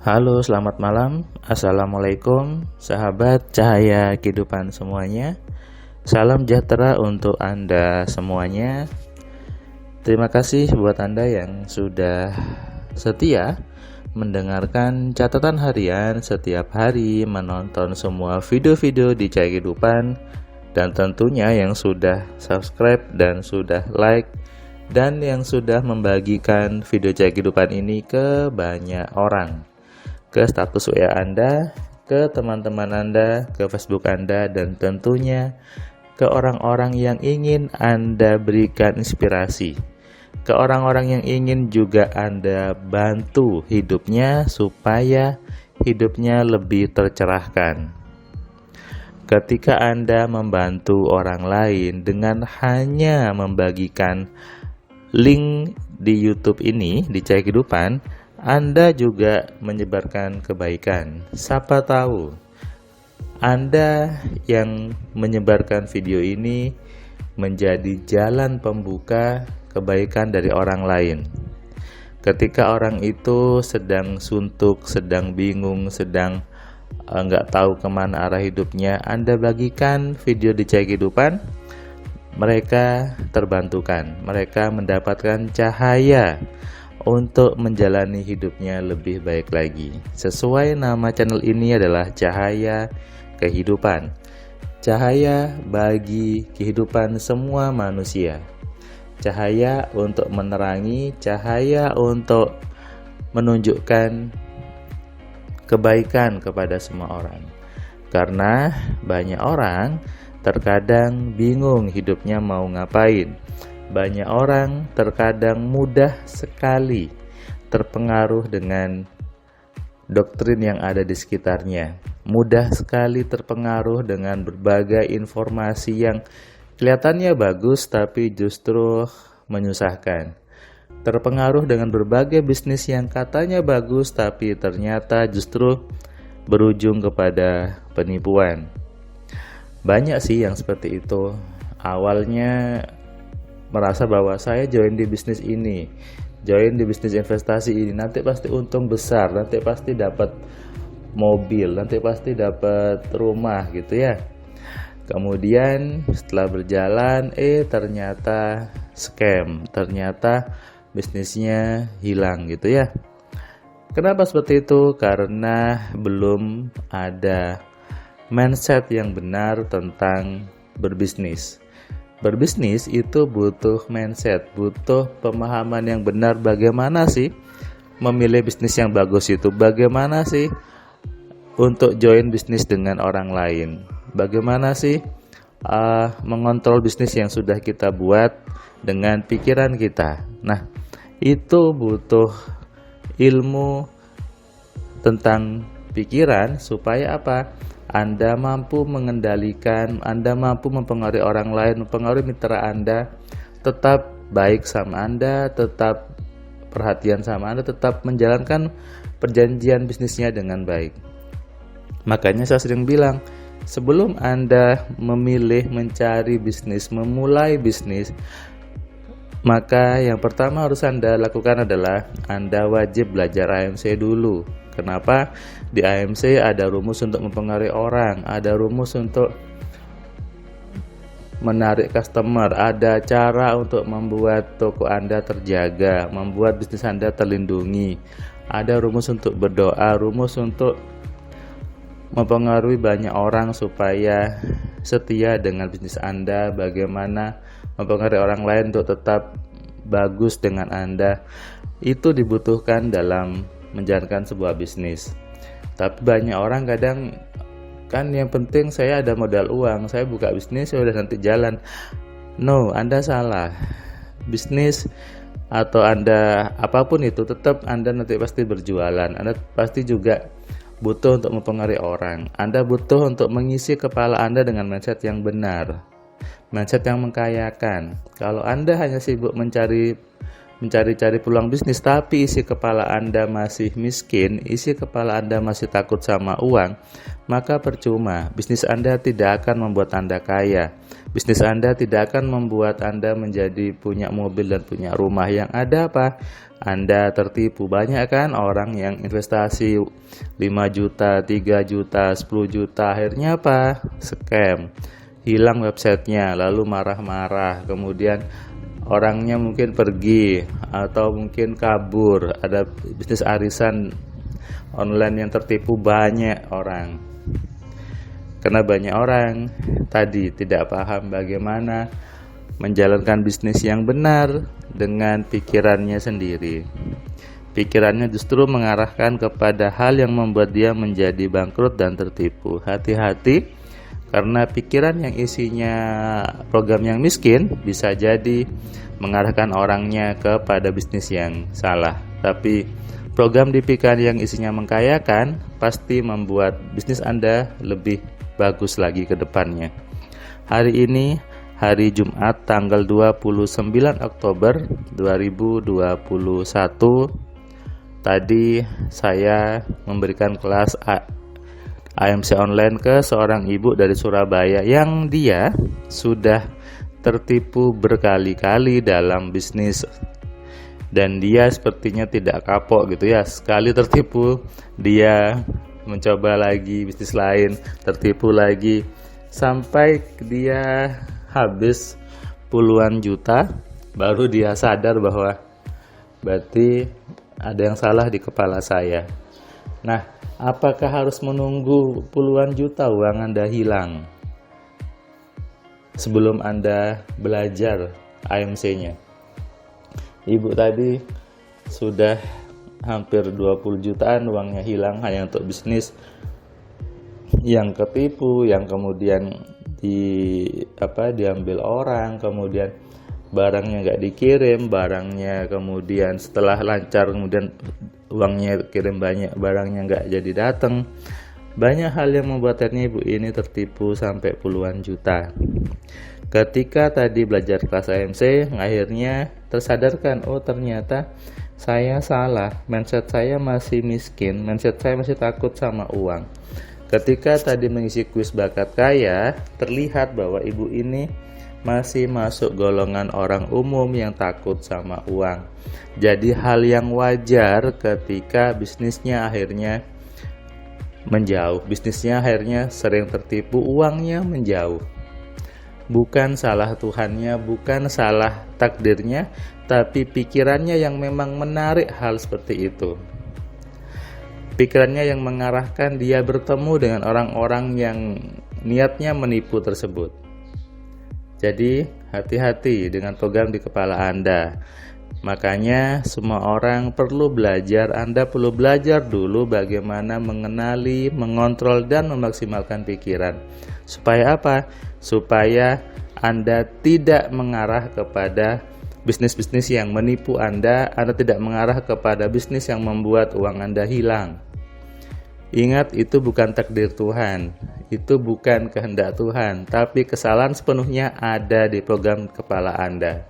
Halo, selamat malam. Assalamualaikum, sahabat cahaya kehidupan semuanya. Salam sejahtera untuk Anda semuanya. Terima kasih buat Anda yang sudah setia mendengarkan catatan harian setiap hari, menonton semua video-video di cahaya kehidupan, dan tentunya yang sudah subscribe dan sudah like, dan yang sudah membagikan video cahaya kehidupan ini ke banyak orang, ke status WA Anda, ke teman-teman Anda, ke Facebook Anda, dan tentunya ke orang-orang yang ingin Anda berikan inspirasi, ke orang-orang yang ingin juga Anda bantu hidupnya supaya hidupnya lebih tercerahkan. Ketika Anda membantu orang lain dengan hanya membagikan link di YouTube ini, di Cahaya Kehidupan, Anda juga menyebarkan kebaikan. Siapa tahu Anda yang menyebarkan video ini menjadi jalan pembuka kebaikan dari orang lain. Ketika orang itu sedang suntuk, sedang bingung, sedang nggak tahu kemana arah hidupnya, Anda bagikan video di Cahaya Kehidupan, mereka terbantukan, mereka mendapatkan cahaya untuk menjalani hidupnya lebih baik lagi. Sesuai nama channel ini adalah Cahaya Kehidupan, cahaya bagi kehidupan semua manusia, cahaya untuk menerangi, cahaya untuk menunjukkan kebaikan kepada semua orang. Karena banyak orang terkadang bingung hidupnya mau ngapain. Banyak orang terkadang mudah sekali terpengaruh dengan doktrin yang ada di sekitarnya. Mudah sekali terpengaruh dengan berbagai informasi yang kelihatannya bagus tapi justru menyusahkan. Terpengaruh dengan berbagai bisnis yang katanya bagus tapi ternyata justru berujung kepada penipuan. Banyak sih yang seperti itu. Awalnya merasa bahwa saya join di bisnis ini, join di bisnis investasi ini, nanti pasti untung besar, nanti pasti dapat mobil, nanti pasti dapat rumah gitu ya. Kemudian setelah berjalan ternyata scam, ternyata bisnisnya hilang gitu ya. Kenapa seperti itu? Karena belum ada mindset yang benar tentang berbisnis. Berbisnis itu butuh mindset, butuh pemahaman yang benar bagaimana sih memilih bisnis yang bagus itu, bagaimana sih untuk join bisnis dengan orang lain, bagaimana sih mengontrol bisnis yang sudah kita buat dengan pikiran kita. Nah, itu butuh ilmu tentang pikiran supaya apa? Anda mampu mengendalikan, Anda mampu mempengaruhi orang lain, mempengaruhi mitra Anda, tetap baik sama Anda, tetap perhatian sama Anda, tetap menjalankan perjanjian bisnisnya dengan baik. Makanya saya sering bilang, sebelum Anda memilih mencari bisnis, memulai bisnis, maka yang pertama harus Anda lakukan adalah Anda wajib belajar AMC dulu. Kenapa? Di AMC ada rumus untuk mempengaruhi orang, ada rumus untuk menarik customer, ada cara untuk membuat toko Anda terjaga, membuat bisnis Anda terlindungi, ada rumus untuk berdoa, rumus untuk mempengaruhi banyak orang supaya setia dengan bisnis Anda, bagaimana mempengaruhi orang lain untuk tetap bagus dengan Anda. Itu dibutuhkan dalam menjalankan sebuah bisnis. Tapi banyak orang kadang kan yang penting saya ada modal uang, saya buka bisnis sudah nanti jalan. No, Anda salah. Bisnis atau Anda apapun itu tetap Anda nanti pasti berjualan. Anda pasti juga butuh untuk mempengaruhi orang. Anda butuh untuk mengisi kepala Anda dengan mindset yang benar, mindset yang mengkayakan. Kalau Anda hanya sibuk mencari mencari-cari peluang bisnis, tapi isi kepala Anda masih miskin, isi kepala Anda masih takut sama uang, maka percuma. Bisnis Anda tidak akan membuat Anda kaya. Bisnis Anda tidak akan membuat Anda menjadi punya mobil dan punya rumah. Yang ada apa? Anda tertipu. Banyak kan orang yang investasi 5 juta, 3 juta, 10 juta, akhirnya apa? Scam. Hilang websitenya, lalu marah-marah, kemudian orangnya mungkin pergi atau mungkin kabur. Ada bisnis arisan online yang tertipu banyak orang. Karena banyak orang tadi tidak paham bagaimana menjalankan bisnis yang benar dengan pikirannya sendiri. Pikirannya justru mengarahkan kepada hal yang membuat dia menjadi bangkrut dan tertipu. Hati-hati, karena pikiran yang isinya program yang miskin bisa jadi mengarahkan orangnya kepada bisnis yang salah. Tapi program di pikiran yang isinya mengkayakan pasti membuat bisnis Anda lebih bagus lagi ke depannya. Hari ini hari Jumat tanggal 29 Oktober 2021. Tadi saya memberikan kelas AMC online ke seorang ibu dari Surabaya yang dia sudah tertipu berkali-kali dalam bisnis, dan dia sepertinya tidak kapok gitu ya. Sekali tertipu, dia mencoba lagi bisnis lain, tertipu lagi, sampai dia habis puluhan juta, baru dia sadar bahwa berarti ada yang salah di kepala saya. Nah, apakah harus menunggu puluhan juta uang Anda hilang sebelum Anda belajar AMC-nya? Ibu tadi sudah hampir 20 jutaan uangnya hilang hanya untuk bisnis yang ketipu, yang kemudian diambil orang, kemudian barangnya nggak dikirim, barangnya kemudian setelah lancar kemudian uangnya kirim banyak, barangnya nggak jadi datang. Banyak hal yang membuatnya ibu ini tertipu sampai puluhan juta. Ketika tadi belajar kelas AMC, akhirnya tersadarkan, oh ternyata saya salah, mindset saya masih miskin, mindset saya masih takut sama uang. Ketika tadi mengisi kuis bakat kaya, terlihat bahwa ibu ini masih masuk golongan orang umum yang takut sama uang. Jadi hal yang wajar ketika bisnisnya akhirnya menjauh, bisnisnya akhirnya sering tertipu, uangnya menjauh. Bukan salah Tuhannya, bukan salah takdirnya, tapi pikirannya yang memang menarik hal seperti itu. Pikirannya yang mengarahkan dia bertemu dengan orang-orang yang niatnya menipu tersebut. Jadi hati-hati dengan program di kepala Anda. Makanya semua orang perlu belajar. Anda perlu belajar dulu bagaimana mengenali, mengontrol, dan memaksimalkan pikiran. Supaya apa? Supaya Anda tidak mengarah kepada bisnis-bisnis yang menipu Anda tidak mengarah kepada bisnis yang membuat uang Anda hilang. Ingat, itu bukan takdir Tuhan, itu bukan kehendak Tuhan, tapi kesalahan sepenuhnya ada di program kepala Anda.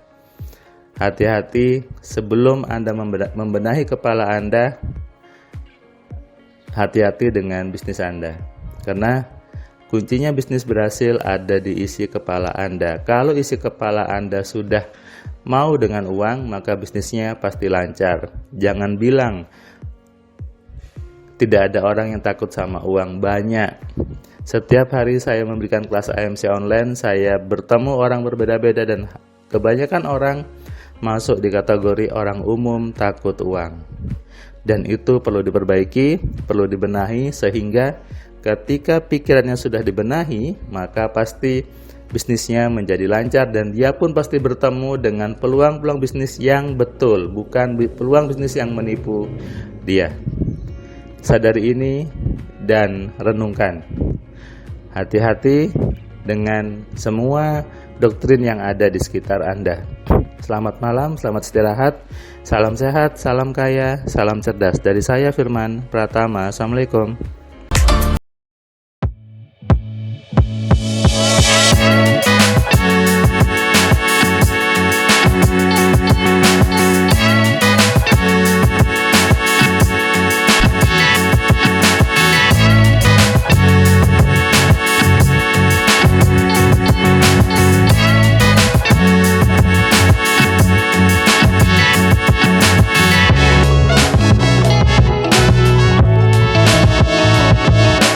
Hati-hati sebelum Anda membenahi kepala Anda, hati-hati dengan bisnis Anda. Karena kuncinya bisnis berhasil ada di isi kepala Anda. Kalau isi kepala Anda sudah mau dengan uang, maka bisnisnya pasti lancar. Jangan bilang tidak ada orang yang takut sama uang, banyak. Setiap hari saya memberikan kelas AMC online, saya bertemu orang berbeda-beda dan kebanyakan orang masuk di kategori orang umum takut uang. Dan itu perlu diperbaiki, perlu dibenahi, sehingga ketika pikirannya sudah dibenahi, maka pasti bisnisnya menjadi lancar dan dia pun pasti bertemu dengan peluang-peluang bisnis yang betul, bukan peluang bisnis yang menipu dia. Sadari ini dan renungkan. Hati-hati dengan semua doktrin yang ada di sekitar Anda. Selamat malam, selamat istirahat, salam sehat, salam kaya, salam cerdas. Dari saya Firman Pratama. Assalamualaikum.